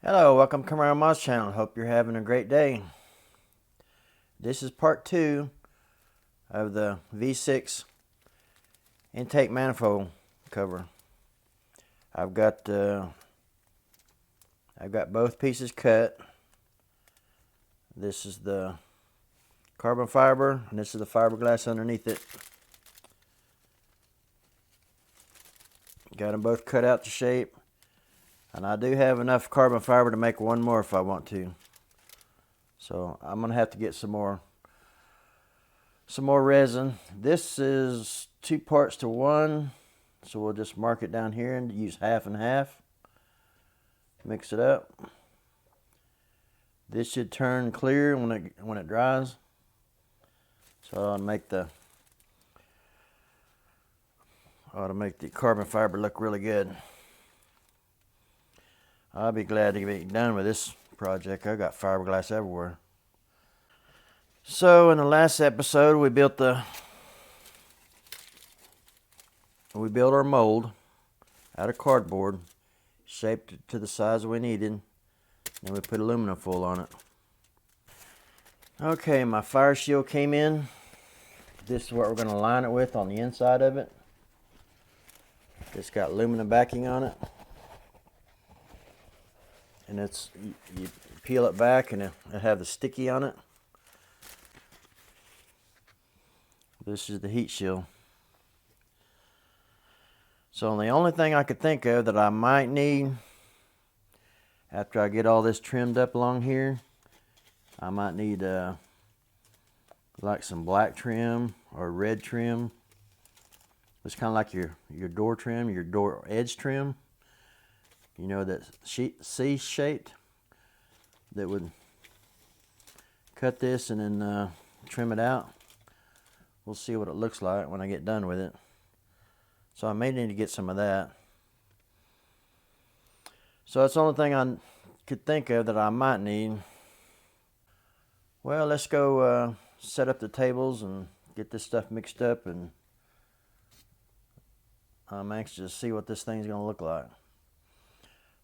Hello, welcome to Camaro channel. Hope you're having a great day. This is part 2 of the V6 intake manifold cover. I've got both pieces cut. This is the carbon fiber and this is the fiberglass underneath it. Got them both cut out to shape. And I do have enough carbon fiber to make one more if I want to. So I'm gonna have to get some more resin. This is 2 parts to 1. So we'll just mark it down here and use half and half. Mix it up. This should turn clear when it dries. So I'll make the carbon fiber look really good. I'll be glad to be done with this project. I got fiberglass everywhere. So in the last episode, we built our mold out of cardboard, shaped it to the size we needed, and we put aluminum foil on it. Okay, my fire shield came in. This is what we're going to line it with on the inside of it. It's got aluminum backing on it. And you peel it back and it'll have the sticky on it. This is the heat shield. So the only thing I could think of that I might need after I get all this trimmed up along here, I might need like some black trim or red trim. It's kind of like your door trim, your door edge trim. You know, that C-shaped that would cut this and then trim it out. We'll see what it looks like when I get done with it. So I may need to get some of that. So that's the only thing I could think of that I might need. Well, let's go set up the tables and get this stuff mixed up, and I'm anxious to see what this thing's going to look like.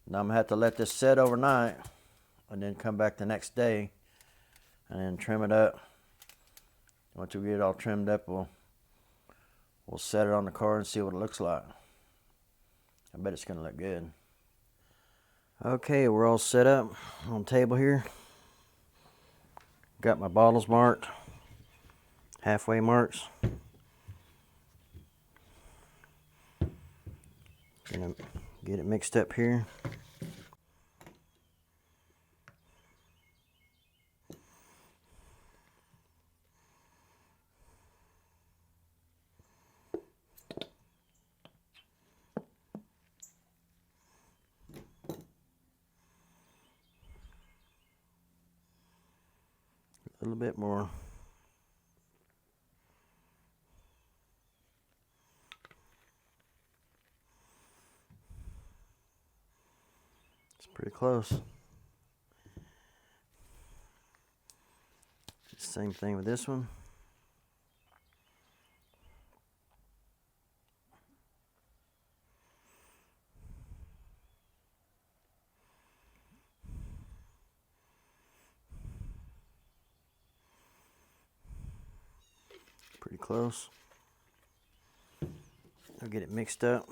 Now I'm going to have to let this set overnight and then come back the next day and then trim it up. Once we get it all trimmed up, we'll set it on the car and see what it looks like. I bet it's going to look good. Okay, we're all set up on the table here. Got my bottles marked, halfway marks. Gonna get it mixed up here. A little bit more. It's pretty close. Same thing with this one. Pretty close. I'll get it mixed up.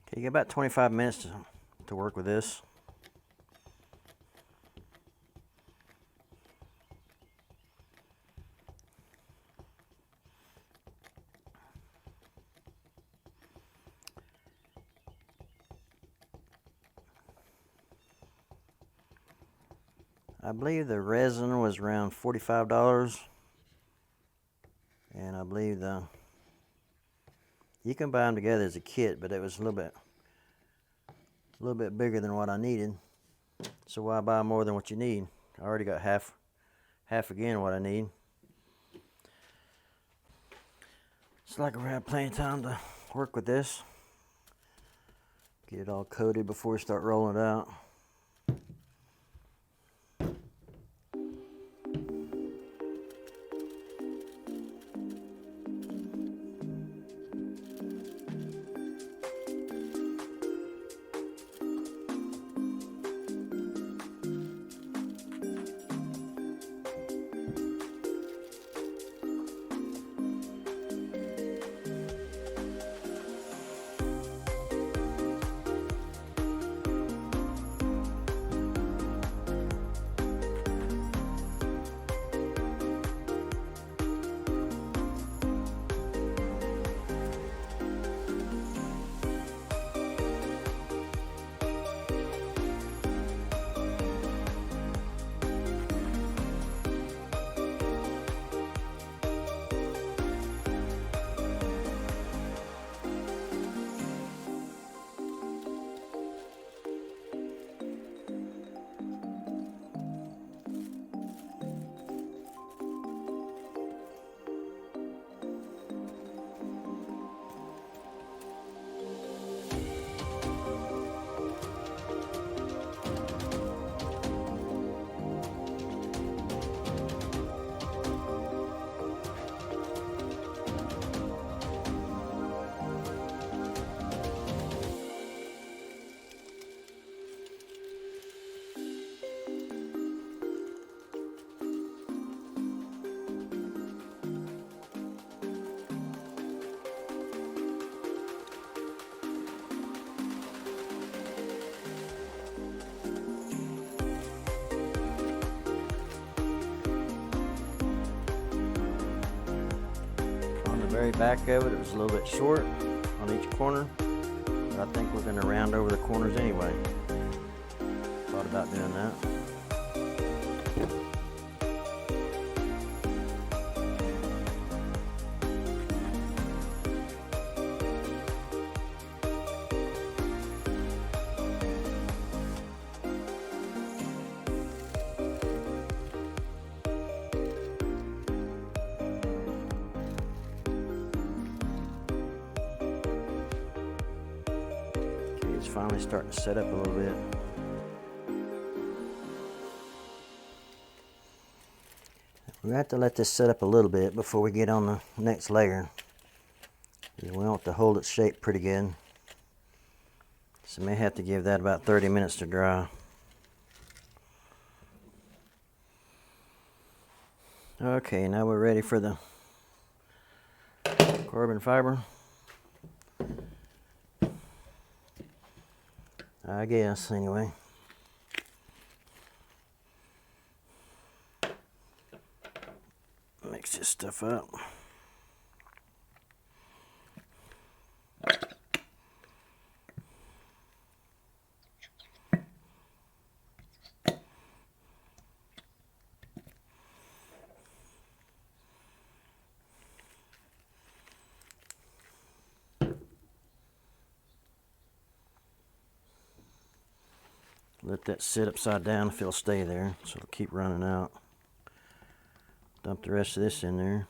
Okay, you got about 25 minutes to work with this. I believe the resin was around $45, and I believe you can buy them together as a kit, but it was a little bit bigger than what I needed. So why buy more than what you need? I already got half again what I need. It's like we have plenty of time to work with this. Get it all coated before we start rolling it out. very back of it, it was a little bit short on each corner, but I think we're going to round over the corners anyway. Thought about doing that. It's finally starting to set up a little bit. We have to let this set up a little bit before we get on the next layer. We want to hold its shape pretty good. So may have to give that about 30 minutes to dry. Okay, now we're ready for the carbon fiber. I guess, anyway. Mix this stuff up. Let that sit upside down if it'll stay there, so it'll keep running out. Dump the rest of this in there.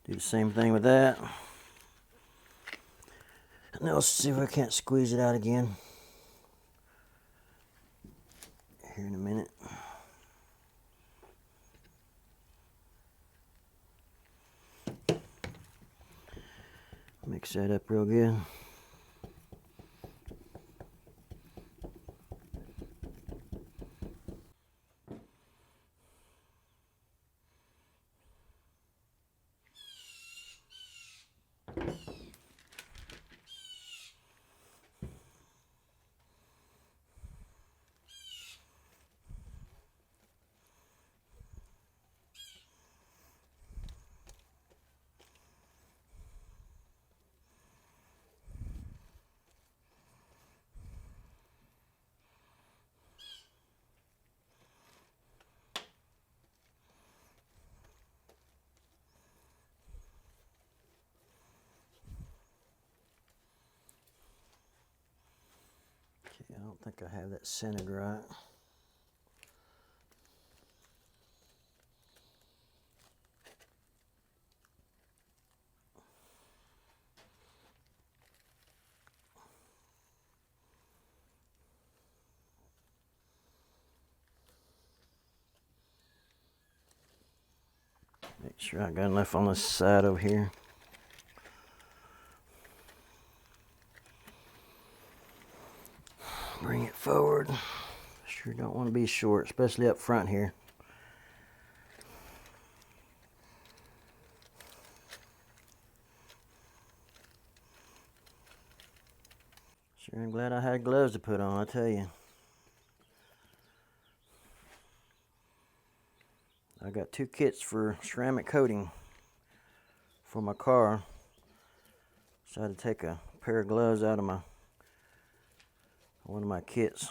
Do the same thing with that. Now let's see if I can't squeeze it out again. Here in a minute. Mix that up real good. Okay, I don't think I have that centered right. Make sure I got enough on this side over here. Bring it forward. Sure don't want to be short, especially up front here. Sure am glad I had gloves to put on, I tell you. I got 2 kits for ceramic coating for my car. So I had to take a pair of gloves out of one of my kits.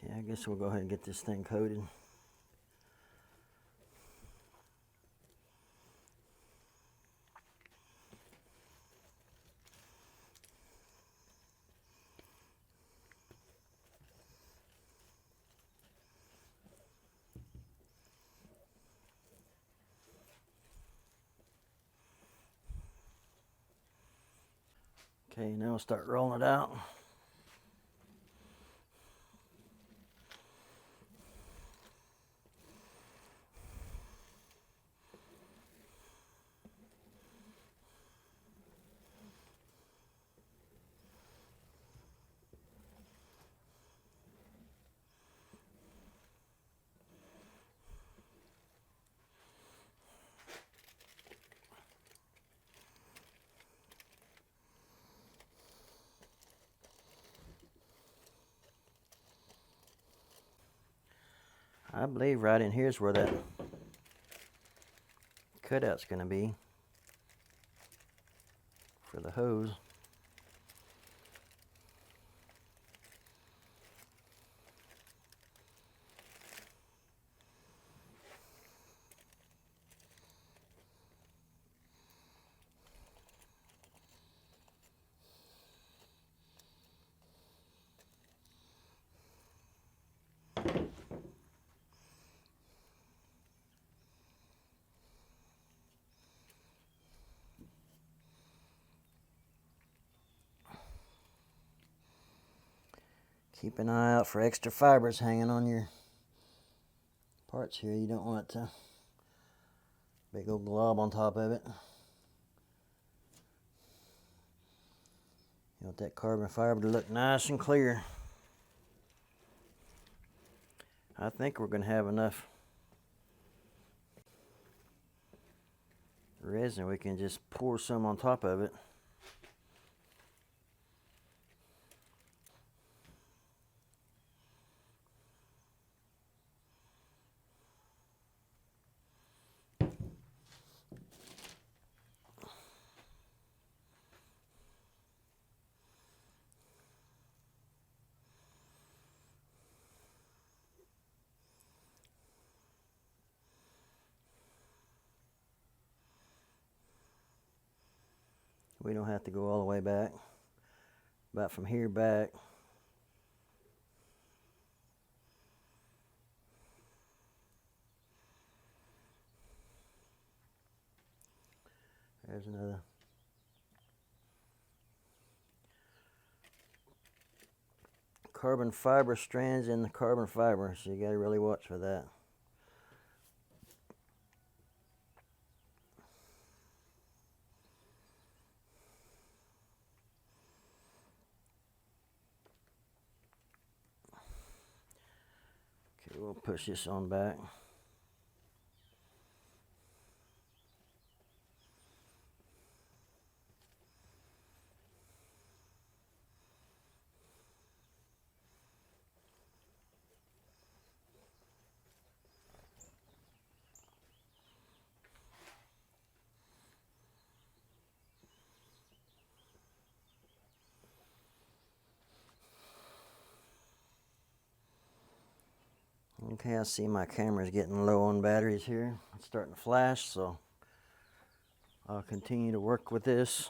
Okay, I guess we'll go ahead and get this thing coated. Okay, now we'll start rolling it out. I believe right in here is where that cutout's going to be for the hose. Keep an eye out for extra fibers hanging on your parts here. You don't want to big old glob on top of it. You want that carbon fiber to look nice and clear. I think we're going to have enough resin. We can just pour some on top of it. We don't have to go all the way back. About from here back. There's another. Carbon fiber strands in the carbon fiber, so you got to really watch for that. Okay, we'll push this on back. Okay, I see my camera's getting low on batteries here. It's starting to flash, so I'll continue to work with this.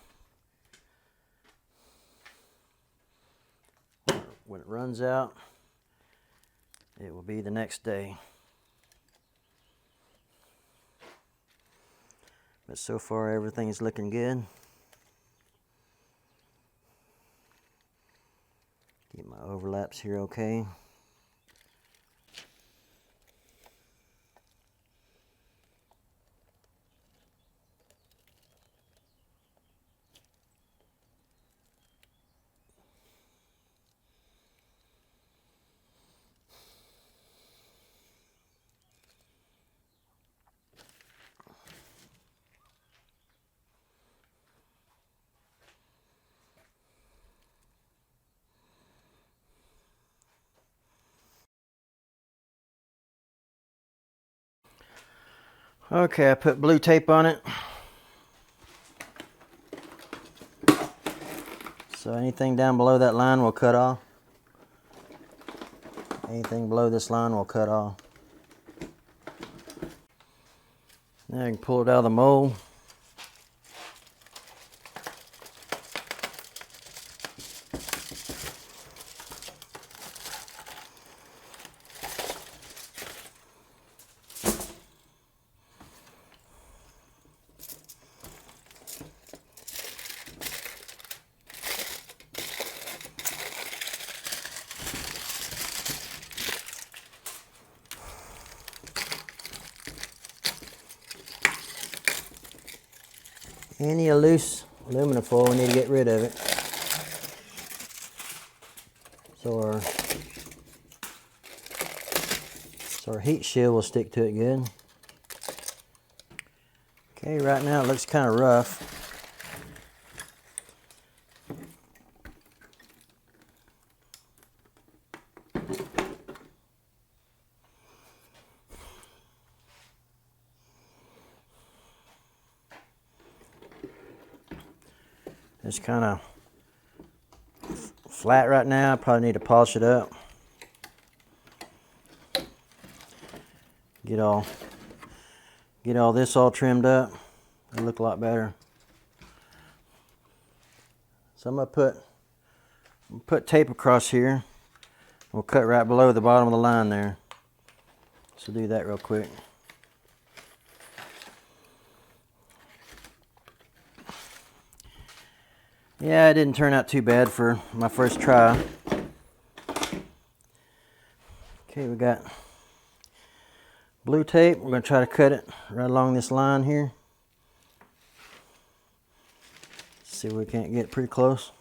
When it runs out, it will be the next day. But so far, everything is looking good. Get my overlaps here okay. Okay, I put blue tape on it. So anything down below that line will cut off. Anything below this line will cut off. Now I can pull it out of the mold. Any loose aluminum foil, we need to get rid of it. So our heat shield will stick to it good. Okay, right now it looks kind of rough. It's kind of flat right now. I probably need to polish it up. Get all this all trimmed up. It'll look a lot better. So I'm gonna put tape across here. We'll cut right below the bottom of the line there. So do that real quick. Yeah, it didn't turn out too bad for my first try. Okay, we got blue tape. We're going to try to cut it right along this line here. See if we can't get pretty close.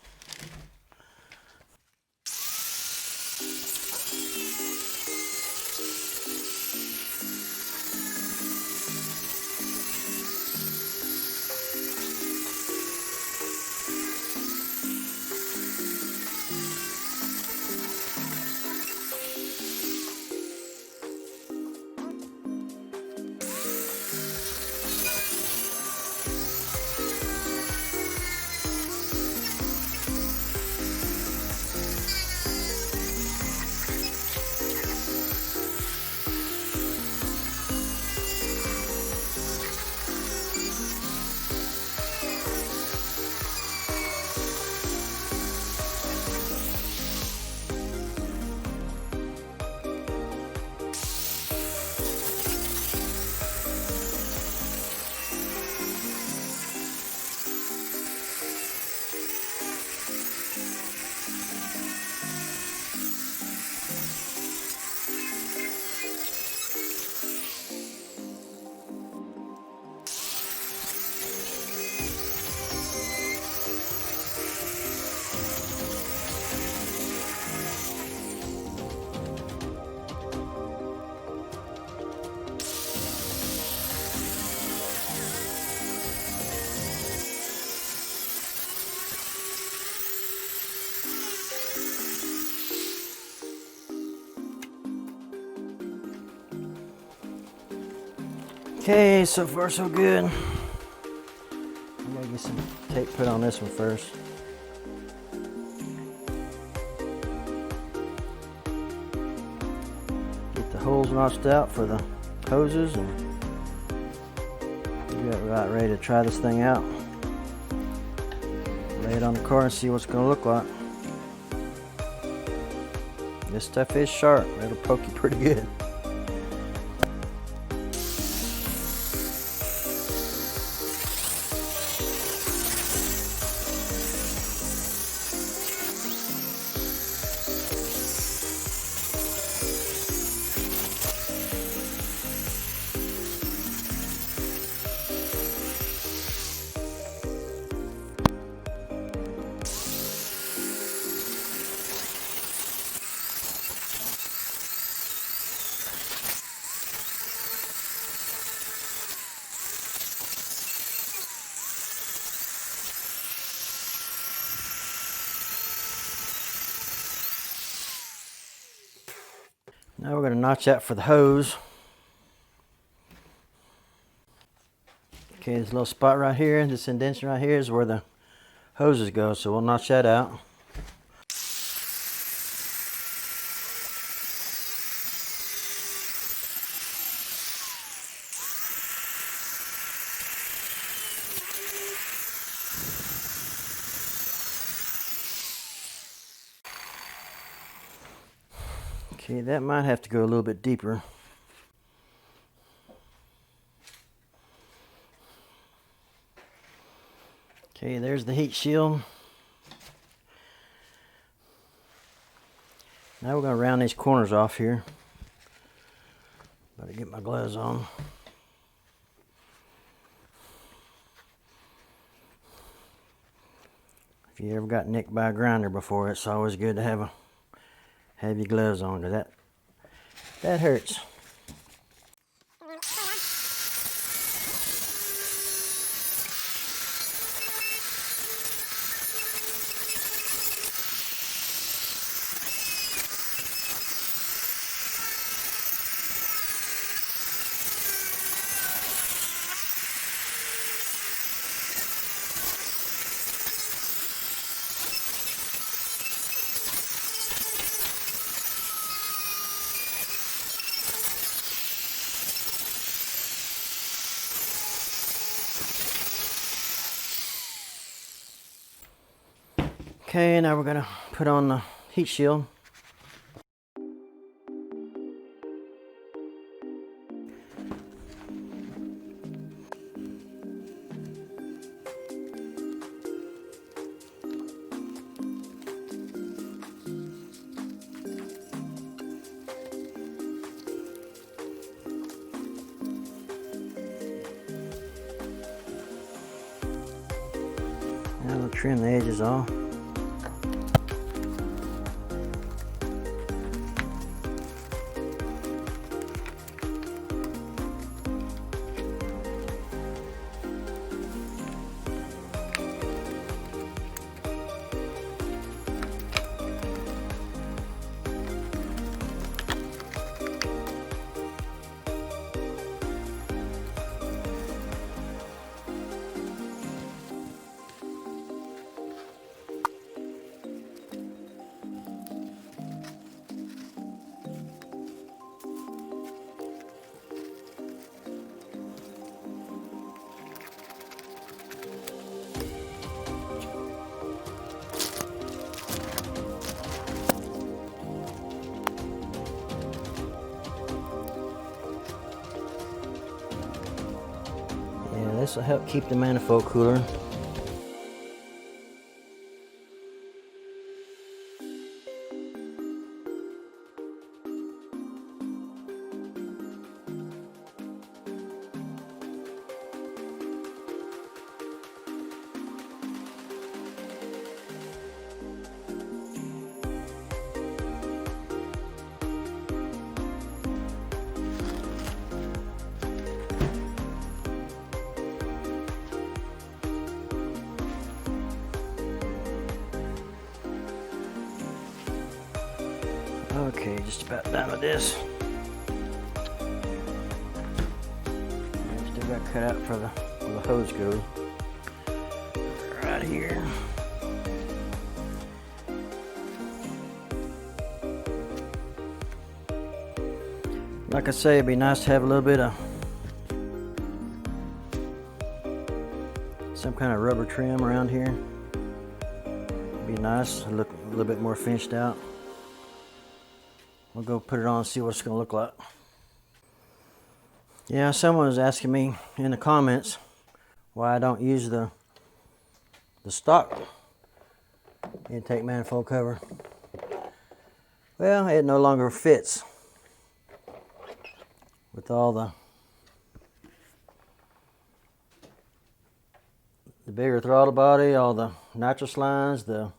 Okay, so far so good. I'm gonna get some tape put on this one first. Get the holes notched out for the hoses, and we got about ready to try this thing out. Lay it on the car and see what it's gonna look like. This stuff is sharp. It'll poke you pretty good. Now we're going to notch out for the hose. Okay, this little spot right here, this indentation right here is where the hoses go, so we'll notch that out. Okay, that might have to go a little bit deeper. Okay, there's the heat shield. Now we're going to round these corners off here. Better get my gloves on. If you ever got nicked by a grinder before, it's always good to have your gloves on, because that hurts. Okay, now we're gonna put on the heat shield. Now we'll trim the edges off. Yeah, this will help keep the manifold cooler. Okay, just about done with this. Still got cut out for the hose goes. Right here. Like I say, it'd be nice to have a little bit of some kind of rubber trim around here. It'd be nice to look a little bit more finished out. We'll go put it on and see what it's going to look like. Yeah, someone was asking me in the comments why I don't use the stock intake manifold cover. Well, it no longer fits with all the bigger throttle body, all the nitrous lines, the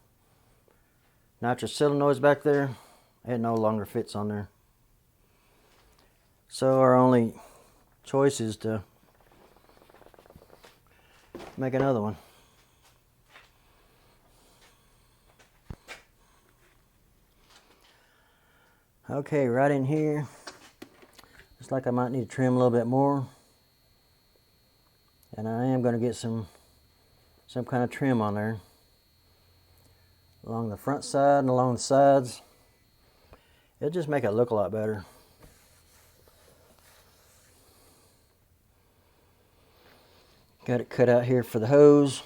nitrous solenoids back there. It no longer fits on there. So our only choice is to make another one. Okay, right in here, looks like I might need to trim a little bit more. And I am going to get some kind of trim on there. Along the front side and along the sides. It'll just make it look a lot better. Got it cut out here for the hose.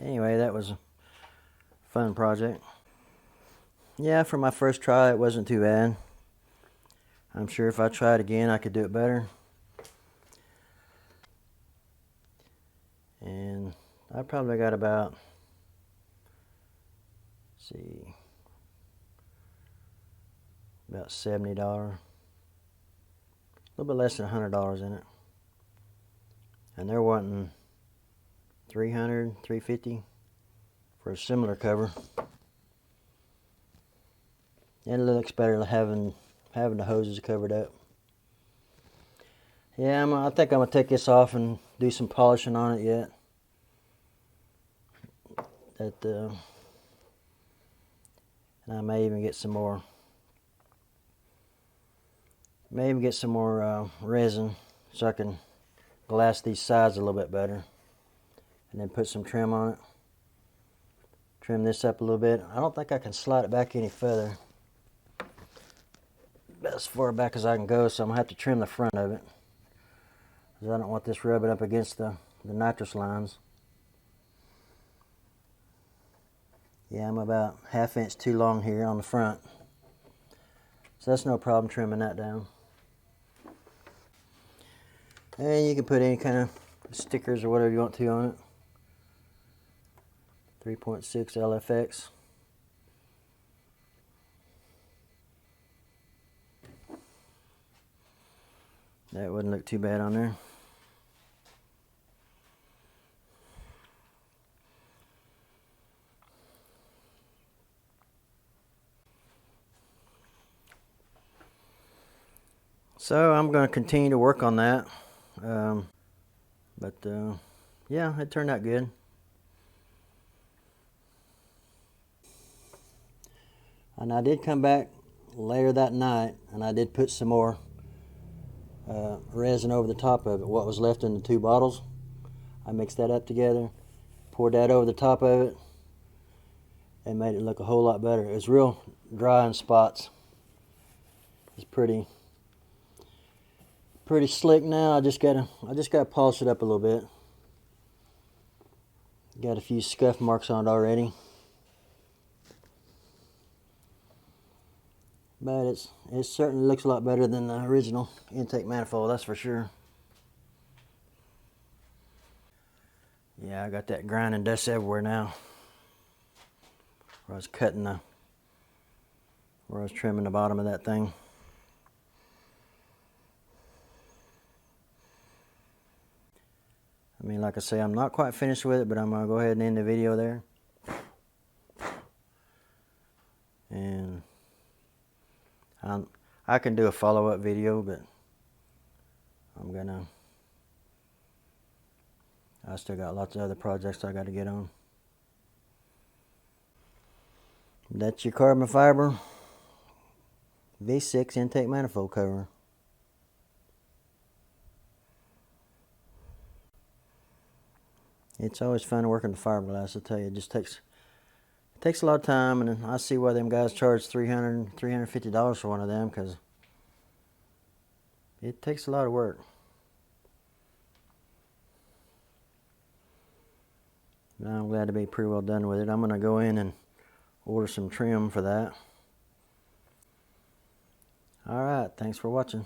Anyway, that was a fun project. Yeah, for my first try, it wasn't too bad. I'm sure if I tried again, I could do it better. And I probably got about, let's see, about $70 little bit less than $100 in it. And they're wanting $300, $350 for a similar cover. And it looks better than having the hoses covered up. Yeah, I think I'm gonna take this off and do some polishing on it yet. And I may even get some more. Maybe get some more resin so I can glass these sides a little bit better, and then put some trim on it. Trim this up a little bit. I don't think I can slide it back any further. About as far back as I can go, so I'm gonna have to trim the front of it, because I don't want this rubbing up against the nitrous lines. Yeah, I'm about ½ inch too long here on the front, so that's no problem trimming that down. And you can put any kind of stickers or whatever you want to on it. 3.6 LFX. That wouldn't look too bad on there. So I'm going to continue to work on that. Yeah, it turned out good. And I did come back later that night, and I did put some more resin over the top of it. What was left in the 2 bottles, I mixed that up together, poured that over the top of it, and made it look a whole lot better. It was real dry in spots. It's pretty slick now. I just gotta polish it up a little bit. Got a few scuff marks on it already, but it certainly looks a lot better than the original intake manifold, that's for sure. Yeah, I got that grinding dust everywhere now. Where I was trimming the bottom of that thing. I mean, like I say, I'm not quite finished with it, but I'm going to go ahead and end the video there. And I can do a follow-up video, but I still got lots of other projects I got to get on. That's your carbon fiber V6 intake manifold cover. It's always fun working the fiberglass, I tell you. It just takes a lot of time, and I see why them guys charge $300, $350 for one of them, because it takes a lot of work. But I'm glad to be pretty well done with it. I'm going to go in and order some trim for that. Alright, thanks for watching.